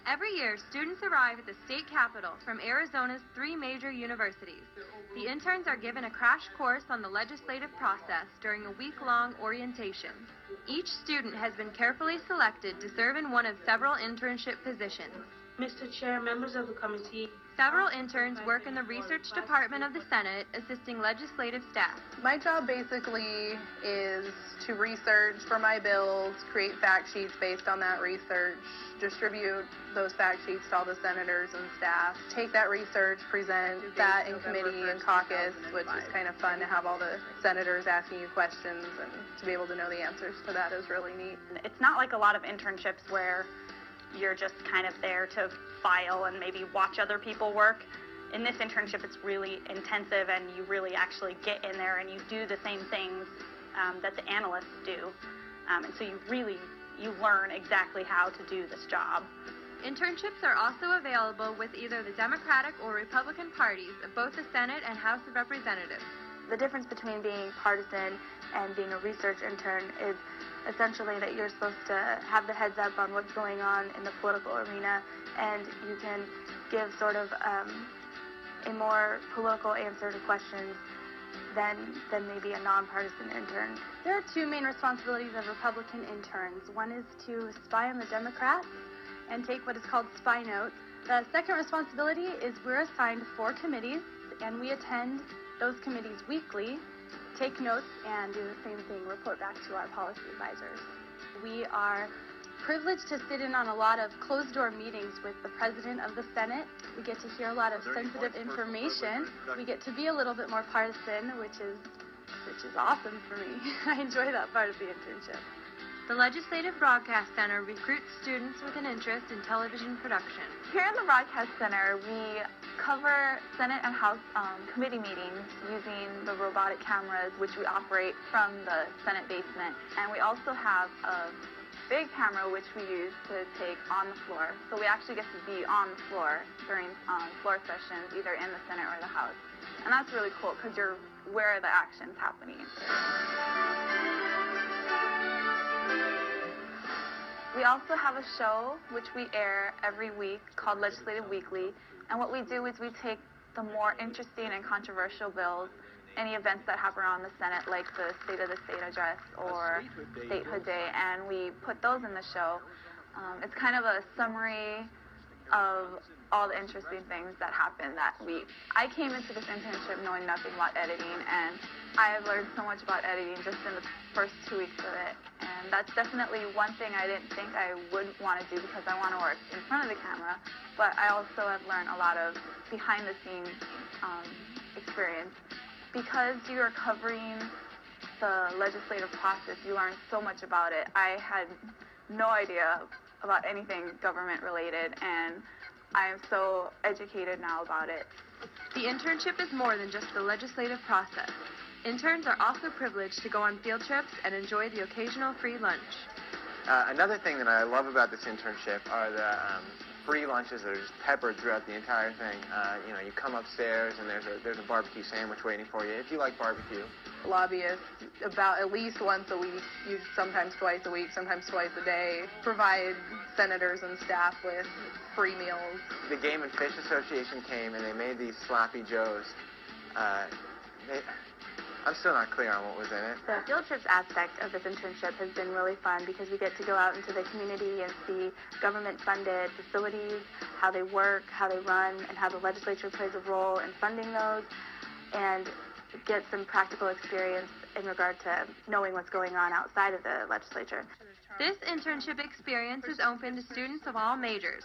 Every year, students arrive at the state capitol from Arizona's 3 major universities. The interns are given a crash course on the legislative process during a week-long orientation. Each student has been carefully selected to serve in one of several internship positions. Mr. Chair, members of the committee. Several interns work in the research department of the Senate, assisting legislative staff. My job basically is to research for my bills, create fact sheets based on that research, distribute those fact sheets to all the senators and staff, take that research, present that in committee and caucus, which is kind of fun to have all the senators asking you questions and to be able to know the answers to that is really neat. It's not like a lot of internships where you're just kind of there to file and maybe watch other people work. In this internship, it's really intensive, and you really actually get in there and you do the same things that the analysts do. And so you learn exactly how to do this job. Internships are also available with either the Democratic or Republican parties of both the Senate and House of Representatives. The difference between being partisan and being a research intern is essentially that you're supposed to have the heads up on what's going on in the political arena, and you can give sort of a more political answer to questions than maybe a nonpartisan intern. There are 2 main responsibilities of Republican interns. One is to spy on the Democrats and take what is called spy notes. The second responsibility is we're assigned 4 committees, and we attend those committees weekly, take notes, and do the same thing, report back to our policy advisors. We are privileged to sit in on a lot of closed-door meetings with the President of the Senate. We get to hear a lot of sensitive information. We get to be a little bit more partisan, which is awesome for me. I enjoy that part of the internship. The Legislative Broadcast Center recruits students with an interest in television production. Here in the Broadcast Center, we cover Senate and House committee meetings using the robotic cameras, which we operate from the Senate basement. And we also have a big camera, which we use to take on the floor. So we actually get to be on the floor during floor sessions, either in the Senate or the House. And that's really cool because you're where the action's happening. We also have a show which we air every week called Legislative Weekly, and what we do is we take the more interesting and controversial bills, any events that happen around the Senate, like the State of the State address or Statehood Day, and we put those in the show. It's kind of a summary of all the interesting things that happened that week. I came into this internship knowing nothing about editing, and I have learned so much about editing just in the first 2 weeks of it. And that's definitely one thing I didn't think I would want to do because I want to work in front of the camera. But I also have learned a lot of behind-the-scenes experience. Because you are covering the legislative process, you learn so much about it. I had no idea about anything government-related, and I am so educated now about it. The internship is more than just the legislative process. Interns are also privileged to go on field trips and enjoy the occasional free lunch. Another thing that I love about this internship are the free lunches that are just peppered throughout the entire thing. You come upstairs and there's a barbecue sandwich waiting for you if you like barbecue. Lobbyists, about at least once a week, sometimes twice a week, sometimes twice a day, provide senators and staff with free meals. The Game and Fish Association came and they made these sloppy joes. I'm still not clear on what was in it. The field trips aspect of this internship has been really fun because we get to go out into the community and see government-funded facilities, how they work, how they run, and how the legislature plays a role in funding those, and get some practical experience in regard to knowing what's going on outside of the legislature. This internship experience is open to students of all majors.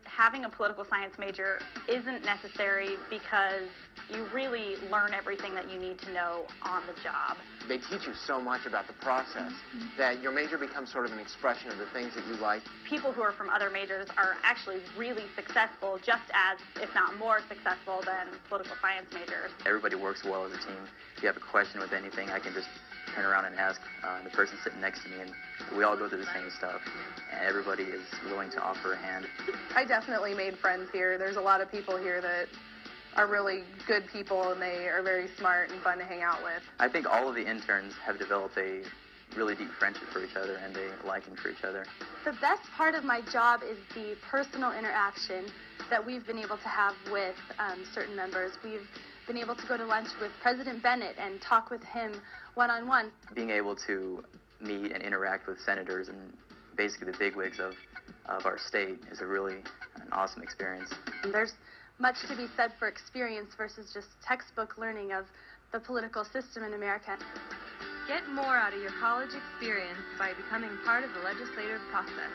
Having a political science major isn't necessary because you really learn everything that you need to know on the job. They teach you so much about the process that your major becomes sort of an expression of the things that you like. People who are from other majors are actually really successful, just as, if not more successful than political science majors. Everybody works well as a team. If you have a question with anything, I can just turn around and ask the person sitting next to me, and we all go through the same stuff, and everybody is willing to offer a hand. I definitely made friends here. There's a lot of people here that are really good people, and they are very smart and fun to hang out with. I think all of the interns have developed a really deep friendship for each other and a liking for each other. The best part of my job is the personal interaction that we've been able to have with certain members. We've been able to go to lunch with President Bennett and talk with him one-on-one. Being able to meet and interact with senators and basically the bigwigs of our state is a really an awesome experience. There's much to be said for experience versus just textbook learning of the political system in America. Get more out of your college experience by becoming part of the legislative process.